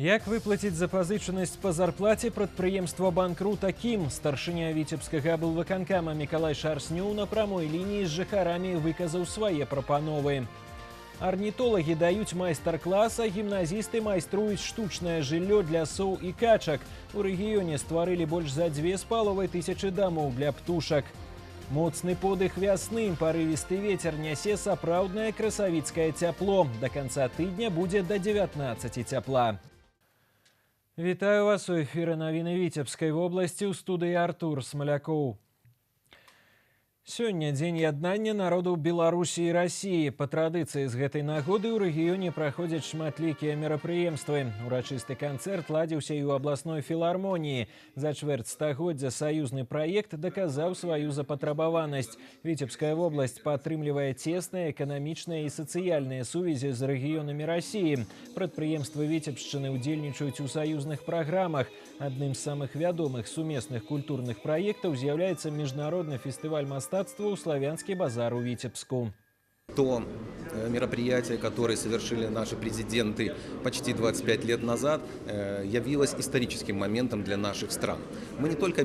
Як выплаціць запазычанасць па зарплаце прадпрыемства банкрута Кім? Старшыня віцебскага аблвыканкама Мікалай Шарснёў на прамой лініі з жыхарамі выказаў свае прапановы. Арнітолагі даюць майстар-клас, а гімназісты майструюць штучнае жыллё для соў і качак. У рэгіёне стварылі больш за 2500 дамоў для птушак. Моцны подых вясны, парывісты вецер нясе сапраўднае красавіцкае цяпло. Да канца тыдня будзе да 19 цяпла. Вітаю вас у эфіры навіны Віцебскай вобласці, ў студыі Артур Смалякоў. Сёння дзень яднання народаў Беларусі і Расіі. Па традыцыі з гэтай нагоды ў рэгіёне праходзяць шматлікія мерапрыемствы. Урачысты канцэрт ладзіўся і ў абласной філармоніі. За чвэрць стагоддзя саюзны праект даказаў сваю запатрабаванасць. Віцебская вобласць падтрымлівае цесныя эканамічныя і сацыяльныя сувязі з рэгіёнамі Расіі. Прадпрыемствы Віцебшчыны ўдзельнічаюць у саюзных праграмах. Адным з самых вядомых сумесных культурных праектаў з'яўляецца міжнародны фестываль мастацтва ў славянскі базар у Віцебску. То мероприятие, которое совершили наши президенты почти 25 лет назад, явилось историческим моментом для наших стран. Мы не только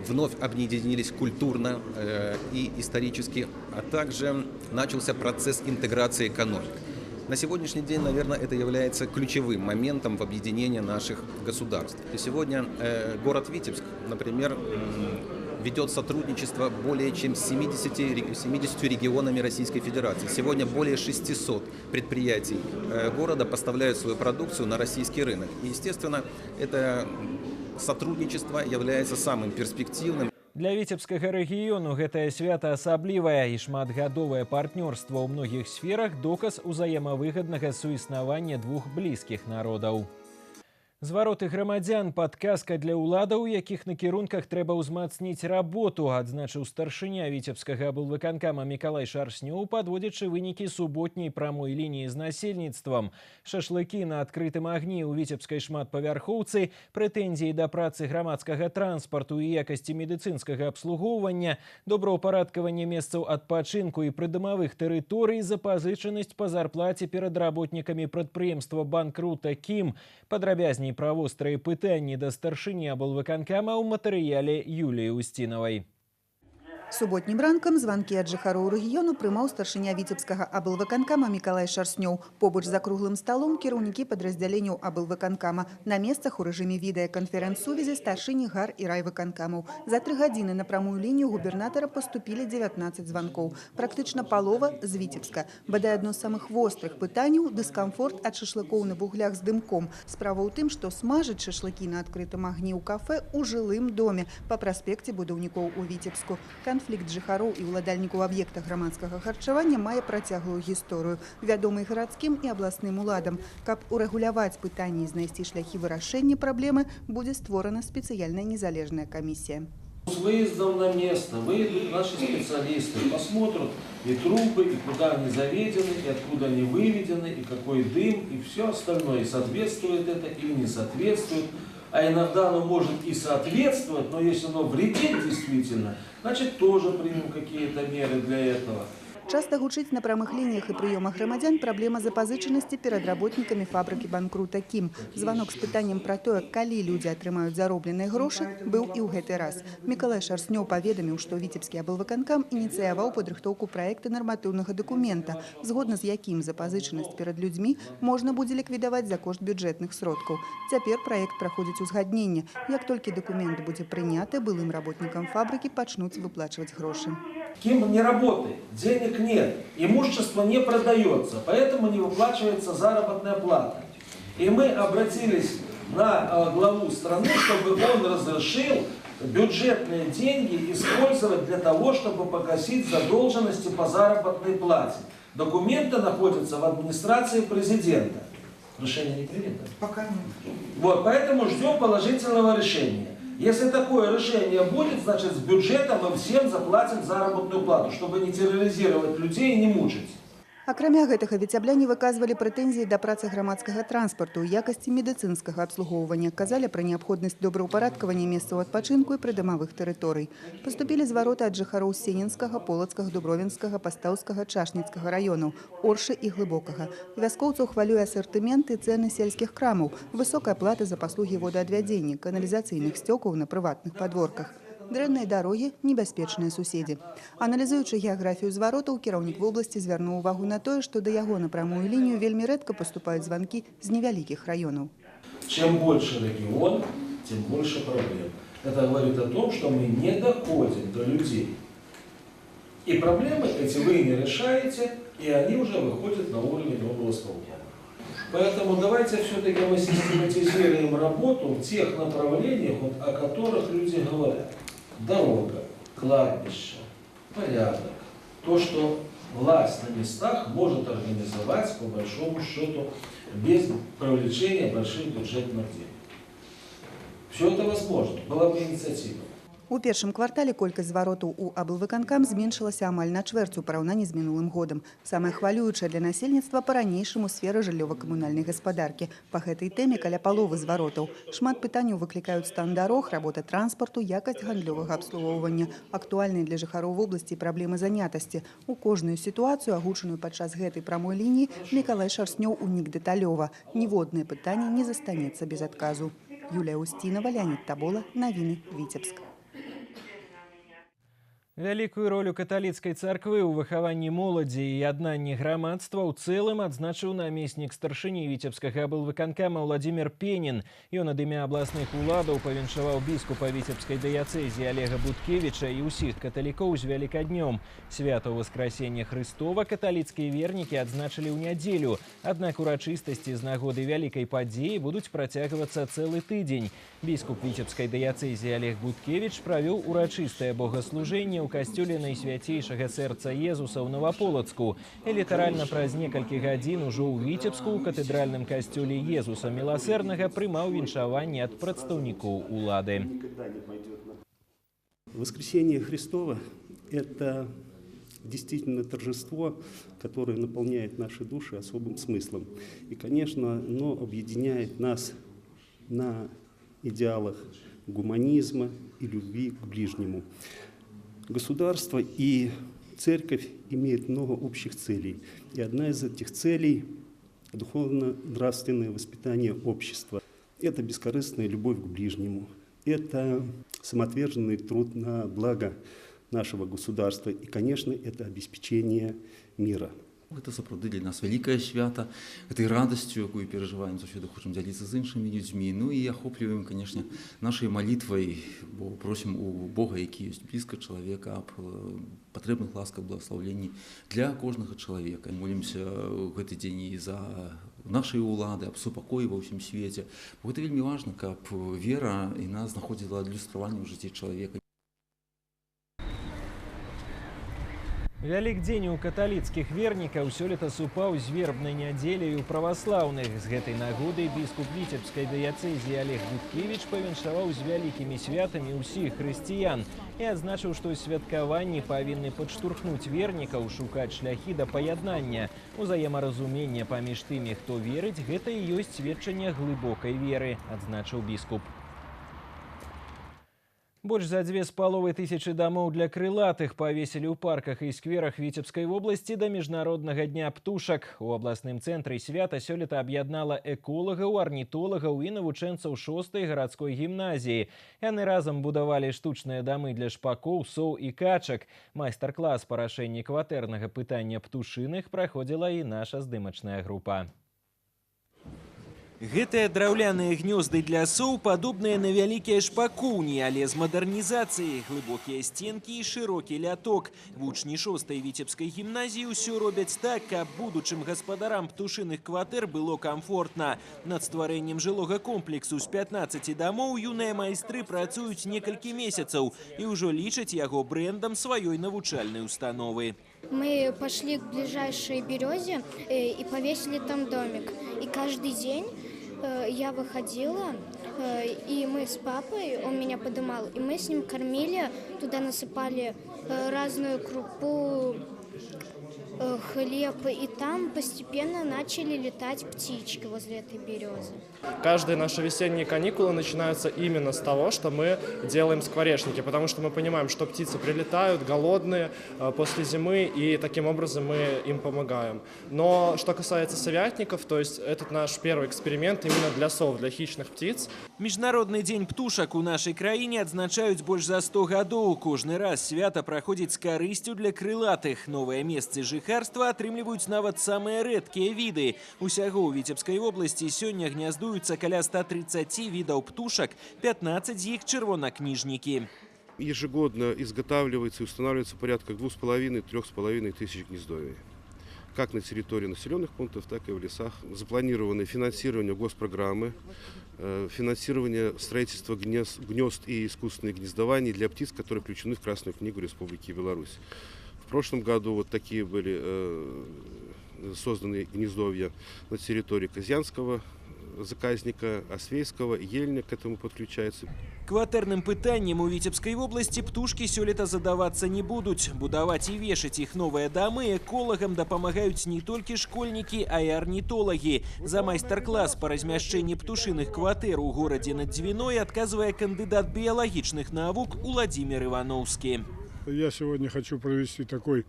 вновь объединились культурно и исторически, а также начался процесс интеграции экономик. На сегодняшний день, наверное, это является ключевым моментом в объединении наших государств. И сегодня город Витебск, например, ведет сотрудничество более чем с 70 регионами Российской Федерации. Сегодня более 600 предприятий города поставляют свою продукцию на российский рынок. И, естественно, это сотрудничество является самым перспективным. Для віцебскага рэгіёну гэтае свята асаблівае і шматгадовае партнёрства ў многіх сферах доказ узаемавыгаднага суіснавання двух блізкіх народаў. Звароты грамадзян – падказка для ўладаў, у якіх накірунках трэба ўзмацніць работу, адзначыў старшыня віцебскага аблвыканкама Мікалай Шарснёў, падводзячы вынікі суботняй прамой лініі з насельніцтвам. Шашлыкі на адкрытым агні ў віцебскай шматпавярхоўцы, прэтэнзіі да працы грамадскага транспарту і якасці медыцынскага абслугоўвання, добраўпарадкаванне месцаў адпачынку і прыдамавых тэрыторый, запазычанасць па зарплаце перад работнікамі прадпрыемства банкрута Кім. Падрабязней пра вострыя пытанні да старшыні аблвыканкама ў матэрыяле Юліі Устінавай. Суботнім ранкам званкі ад жыхароў рэгіёну прымаў старшыня віцебскага аблвыканкама Мікалай Шарснёў. Побач за круглым сталом кіраўнікі падраздзяленняў аблвыканкама. На месцах у рэжыме відэаканферэнц-сувязі старшыні гар і райвыканкамаў. За 3 гадзіны на прамую лінію губернатара паступілі 19 званкоў. Практычна палова з Віцебска. Бадай адно з самых вострых пытанняў – дыскамфорт ад шашлыкоў на вуглях з дымком. Справа ў тым, што смажыць шашлыкі на адкрытым агні ў кафэ ў жылым доме па праспекце будаўнікоў у Віцебску. Канфлікт жыхароў і ўладальнікаў аб'екта грамадскага харчавання мае працяглую гісторыю, вядомы гарадскім і абласным уладам. Каб урэгуляваць пытанні і знайсці шляхі вырашэння праблемы, будзе створана спецыяльная незалежная камісія. С выездом на место выйдут наши специалисты, посмотрят и трубы, и куда они заведены, и откуда они выведены, и какой дым, и все остальное. И соответствует это или не соответствует. А иногда оно может и соответствовать, но если оно вредит действительно, значит тоже примем какие-то меры для этого. Часта гучыць на прамых лініях і прыёмах грамадзян праблема запазычанасці перад работнікамі фабрыкі банкрута Кім. Званок з пытаннем пра тое, калі людзі атрымаюць заробленыя грошы, быў і ў гэты раз. Мікалай Шарснёў паведаміў, што віцебскі аблвыканкам ініцыяваў падрыхтоўку праекта нарматыўнага дакумента, згодна з якім запазычанасць перад людзьмі можна будзе ліквідаваць за кошт бюджэтных сродкаў. Цяпер праект праходзіць узгадненне. Як толькі дакумент будзе прыняты, былым работнікам фабрыкі пачнуць выплачваць грошы. Ким не работает, денег нет, имущество не продается, поэтому не выплачивается заработная плата. И мы обратились на главу страны, чтобы он разрешил бюджетные деньги использовать для того, чтобы погасить задолженности по заработной плате. Документы находятся в администрации президента. Решение не принято? Пока нет. Вот, поэтому ждем положительного решения. Если такое решение будет, значит, с бюджета мы всем заплатим заработную плату, чтобы не терроризировать людей и не мучить. Акрамя гэтага віцябляне выказвалі прэтэнзіі да працы грамадскага транспарту ў якасці медыцынскага абслугоўвання, казалі пра неабходнасць добраўпарадкавання месцаў адпачынку і прыдамавых тэрыторый. Паступілі звароты ад жыхароў Сенінскага, Полацкага, Дубровінскага, Пастаўскага, Чашніцкага раёнаў, Оршы і Глыбокага. Вяскоўцаў хвалюе асартымент і цэны сельскіх крамаў, высокая плата за паслугі водаадвядзення, каналізацыйных сцёкаў на прыватных падворках. Дрэнныя дарогі, небяспечныя суседзі. Аналізуючы геаграфію зваротаў, кіраўнік вобласці звярнуў увагу на тое, што да яго на прамую лінію вельмі рэдка паступаюць званкі з невялікіх раёнаў. Чем больше регион, тем больше проблем. Это говорит о том, что мы не доходим до людей. И проблемы эти вы не решаете, и они уже выходят на уровень облсполкома. Поэтому давайте все-таки мы систематизируем работу в тех направлениях, вот, о которых люди говорят. Дорога, кладбище, порядок. То, что власть на местах может организовать, по большому счету, без привлечения больших бюджетных денег. Все это возможно. Была бы инициатива. У першым квартале колькасць зваротаў у аблвыканкам зменшылася амаль на чвэрць у параўнанні з мінулым годам. Самае хвалюючае для насельніцтва па-ранейшаму сфера жыллёва-камунальнай гаспадаркі. Па гэтай тэме каля паловы зваротаў. Шмат пытанняў выклікаюць стан дарог, работа транспарту, якасць гандлёвага абслугоўвання. Актуальныя для жыхароў вобласці праблемы занятасці. У кожную сітуацыю, агучаную падчас гэтай прамой лініі, Мікалай Шарснёў унік дэталёва. Ніводнае пытанне не застанецца без адказу. Юлія Устінова, Леонид Табола, навіны Віцебск. Вялікую ролю каталіцкай царквы ў выхаванні моладзі і яднанні грамадства ў цэлым адзначыў намеснік старшыні віцебскага аблвыканкама Владимир Пенін. Ён ад імя абласных уладаў павіншаваў біскупа віцебскай дыяцэзіі Олега Буткевіча і ўсіх каталікоў з вялікаднём. Свята Воскресення Христова каталіцкія вернікі адзначылі ў нядзелю. Аднак урачыстасці з нагоды вялікай падзеі будуць працягвацца цэлы тыдзень. Біскуп віцебскай дыяцэзіі Олег Буткевіч правёў урачыстае богаслужэнне ў касцёле Найсвяцейшага сэрца Езуса ў Новаполацку. І літаральна праз некалькі гадзін ужо ў Віцебску ў катэдральным касцёле Езуса Міласэрнага прымаў віншаванне ад прадстаўнікоў улады. Воскресение Христова – это действительно торжество, которое наполняет наши души особым смыслом. И, конечно, оно объединяет нас на идеалах гуманизма и любви к ближнему. Государство и церковь имеют много общих целей. И одна из этих целей – духовно-нравственное воспитание общества. Это бескорыстная любовь к ближнему. Это самоотверженный труд на благо нашего государства. И, конечно, это обеспечение мира. Гэта сапраўды для нас вялікае свята, этой радасцю, якую перажываем, заўсёды хочам дзяліцца з іншымі людзьмі. Ну і ахопліваем, канешне, нашай малітвай, бо просім у Бога, які ёсць блізка чалавека, аб патрэбных ласках благаслаўленні для кожнага чалавека. Молімся гэты дзень і за нашай улады, аб супакоі ва ўсім свеце. Бо гэта вельмі важна, каб вера і нас знаходзіла адлюстраванне ў жыцці чалавека. Вялікдзень у каталіцкіх вернікаў сёлета супаў з вербнай нядзеляй у праваслаўных. З гэтай нагоды біскуп віцебскай дыяцэзіі Олег Буткевіч павіншаваў з вялікімі святамі ўсіх хрысціян і адзначыў, што святкаванні павінны падштурхнуць вернікаў шукаць шляхі да паяднання. Узаемаразуменне паміж тымі, хто верыць, гэта і ёсць сведчанне глыбокай веры, адзначыў біскуп. Больш за 2500 дамоў для крылатых павесілі ў парках і скверах Віцебскай вобласці да міжнароднага дня птушак. У абласным цэнтры свята сёлета аб'яднала эколагаў, арнітолагаў і навучэнцаў 6-й гарадской гімназіі. Яны разам будавалі штучныя дамы для шпакоў, соў і качак. Майстар-клас па рашэнні кватэрнага пытання птушыных праходзіла і наша здымачная група. Гэтыя драўляныя гнёзды для соў падобныя на вялікія шпакоўні, але з мадэрнізацыяй, глыбокія сценкі і шырокі ляток. Вучні 6-й віцебскай гімназіі ўсё робяць так, каб будучым гаспадарам птушыных кватэр было камфортна. Над стварэннем жылога комплексу з 15 дамоў юныя майстры працуюць некалькі месяцаў і ўжо лічаць яго брэндам сваёй навучальнай установы. Мы пошли к ближайшей березе и повесили там домик. И каждый день я выходила, и мы с папой, он меня подымал, и мы с ним кормили, туда насыпали разную крупу, хлеб, и там постепенно начали летать птички возле этой березы. Каждые наши весенние каникулы начинаются именно с того, что мы делаем скворечники, потому что мы понимаем, что птицы прилетают голодные после зимы, и таким образом мы им помогаем. Но что касается совятников, то есть этот наш первый эксперимент именно для сов, для хищных птиц. Міжнародны дзень птушак у нашай краіне адзначаюць больш за 100 гадоў. Кожны раз свята праходзіць з карысцю для крылатых. Новыя месцы жыхарства атрымліваюць нават самыя рэдкія віды. Усяго ў Віцебскай вобласці сёння гняздуюцца каля 130 відаў птушак, 15 з іх чырвонакніжнікі. Ежегодно изготавливается и устанавливается порядка 2,5–3,5 тысяч гнездовий. Как на территории населенных пунктов, так и в лесах. Запланировано финансирование госпрограммы, финансирование строительства гнезд и искусственных гнездований для птиц, которые включены в Красную книгу Республики Беларусь. В прошлом году вот такие были созданы гнездовья на территории Казьянского заказника, Освейского, Ельня к этому подключается. Кватэрным пытаннем у Віцебскай вобласці птушкі сёлета задавацца не будуць. Будаваць і вешаць іх новыя дамы эколагам дапамагаюць не толькі школьнікі, а і арнітолагі. За майстар-клас па размяшчэнні птушыных кватэр у горадзе над Двиной адказвае кандыдат біялагічных навук Уладзімір Івановскі. Я сегодня хочу провести такой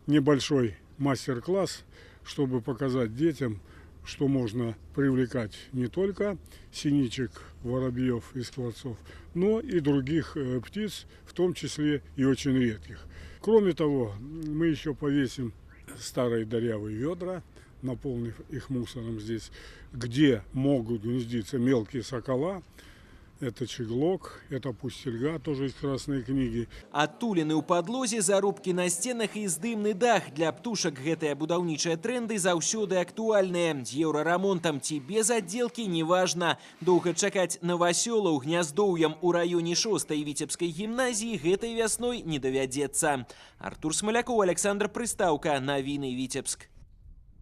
небольшой мастер-класс, чтобы показать детям, что можно привлекать не только синичек, воробьев и скворцов, но и других птиц, в том числе и очень редких. Кроме того, мы еще повесим старые дырявые ведра, наполнив их мусором здесь, где могут гнездиться мелкие сокола. Это чеглок, это пустельга, тоже из Красной книги. Адтуліны ў падлозе, зарубкі на сценах і здымны дах. Для птушак гэтыя будаўнічыя тренды заўсёды актуальныя. З еўрарамонтам ці без аддзелкі неважна. Доўга чакаць навасёлаў гняздоўям у раёне 6-й Віцебскай гімназіі гэтай вясной не давядзецца. Артур Смалякоў, Александр Прыстаўка. Навіны Віцебск.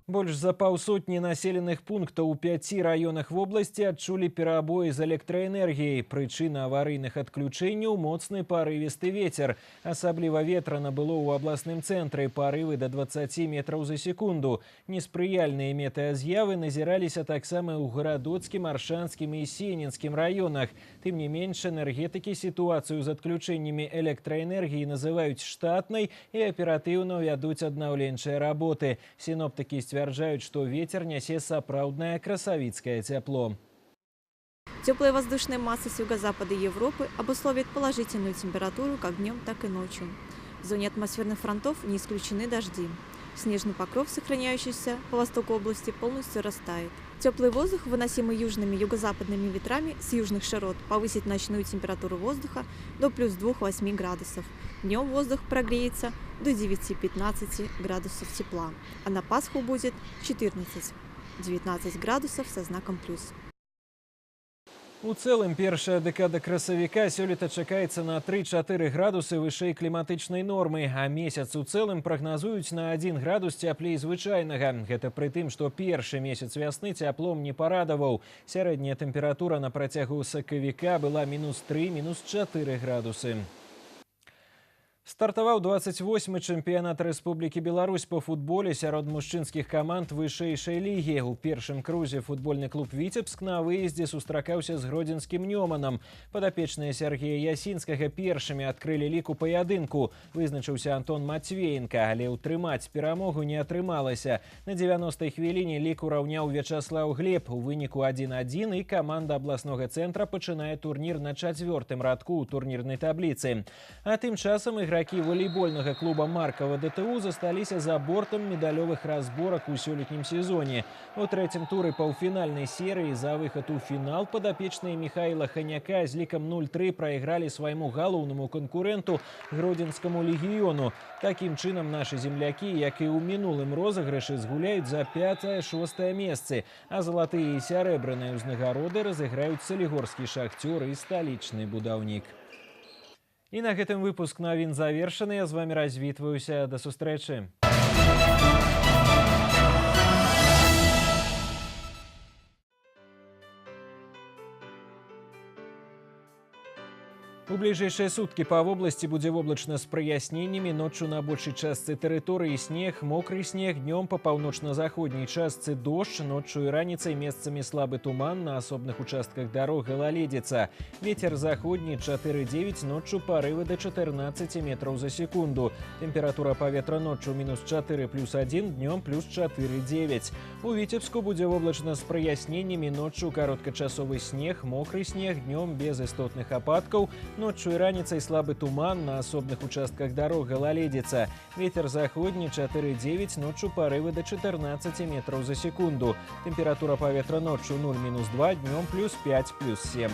Больш за паўсотні населеных пунктаў у 5 раёнах вобласці адчулі перабоі з электраэнергіяй. Прычына аварыйных адключэнняў – моцны парывісты вецер. Асабліва ветрана было ў абласным цэнтры, парывы да 20 метраў за секунду. Неспрыяльныя метэаз'явы назіраліся таксама ў гарадоцкім, аршанскім і сенінскім раёнах. Тым не менш, энергетыкі сітуацыю з адключэннямі электраэнергіі называюць штатнай і аператыўна вядуць аднаўленчыя работы. Сіноптыкі сцвярджаюць, што вецер нясе сапраўднае красавіцкае цяпло. Теплые воздушные массы с юго-запада Европы обусловят положительную температуру как днем, так и ночью. В зоне атмосферных фронтов не исключены дожди. Снежный покров, сохраняющийся по востоку области, полностью растает. Теплый воздух, выносимый южными юго-западными ветрами с южных широт, повысит ночную температуру воздуха до плюс 2–8 градусов. Днем воздух прогреется до 9–15 градусов тепла, а на Пасху будет 14–19 градусов со знаком плюс. У цэлым першая дэкада красавіка сёлета чакаецца на 3–4 градусы вышэй кліматычнай нормы, а месяц у цэлым прагназуюць на 1 градус цяплей звычайнага. Гэта пры тым, што першы месяц вясны цяплом не парадаваў. Сярэдняя тэмпература на працягу сакавіка была -3, -4 градусы. Стартаваў 28-й чэмпіянат Рэспублікі Беларусь па футболе сярод мужчынскіх каманд вышэйшай лігі. У першым крузе футбольны клуб «Віцебск» на выездзе сустракаўся з гродзенскім «Нёманам». Падапечныя Сергея Ясінскага першымі адкрылі лік у паядынку. Вызначыўся Антон Матвеенка, але ўтрымаць перамогу не атрымалася. На 90-й хвіліне лік ураўняў Вячаслаў Глеб. У выніку 1–1 і каманда абласнога цэнтра пачынае турнір на 4-м радку ў турнірнай табліцы. А тым часам ігракі волейбольнага клуба «Маркава ДТУ» засталіся за бортам медалёвых разборак у сёлетнім сезоне. У трэцім туры паўфінальнай серыі за выхад у фінал падапечныя Михаіла Ханяка з лікам 0–3 прайгралі свайму галоўнаму канкурэнту гродзенскаму «Легіёну». Такім чынам нашы землякі, як і ў мінулым розыгрышы, згуляюць за 5–6 месцы, а залатыя і сярэбраныя ўзнагароды разыграюць салігорскі «Шахцёр» і сталічны «Будаўнік». І на гэтым выпуск навін завершаны. Я з вами развітваюся. Да сустрэчы. У ближайшие сутки по области будет облачно с прояснениями. Ночью на большей части территории снег, мокрый снег. Днем по полночно-заходней части дождь. Ночью и раницей местами слабый туман. На особых участках дорог гололедица. Ветер заходний 4,9. Ночью порывы до 14 метров за секунду. Температура повітря ночью минус 4 плюс 1. Днем плюс 4,9. У Витебску будет облачно с прояснениями. Ночью короткочасовый снег, мокрый снег. Днем без истотных опадков. Ночью и раницей слабый туман, на особых участках дорог гололедица. Ветер заходний 4,9, ночью порывы до 14 метров за секунду. Температура повітря ночью 0-2, днем плюс 5 плюс 7.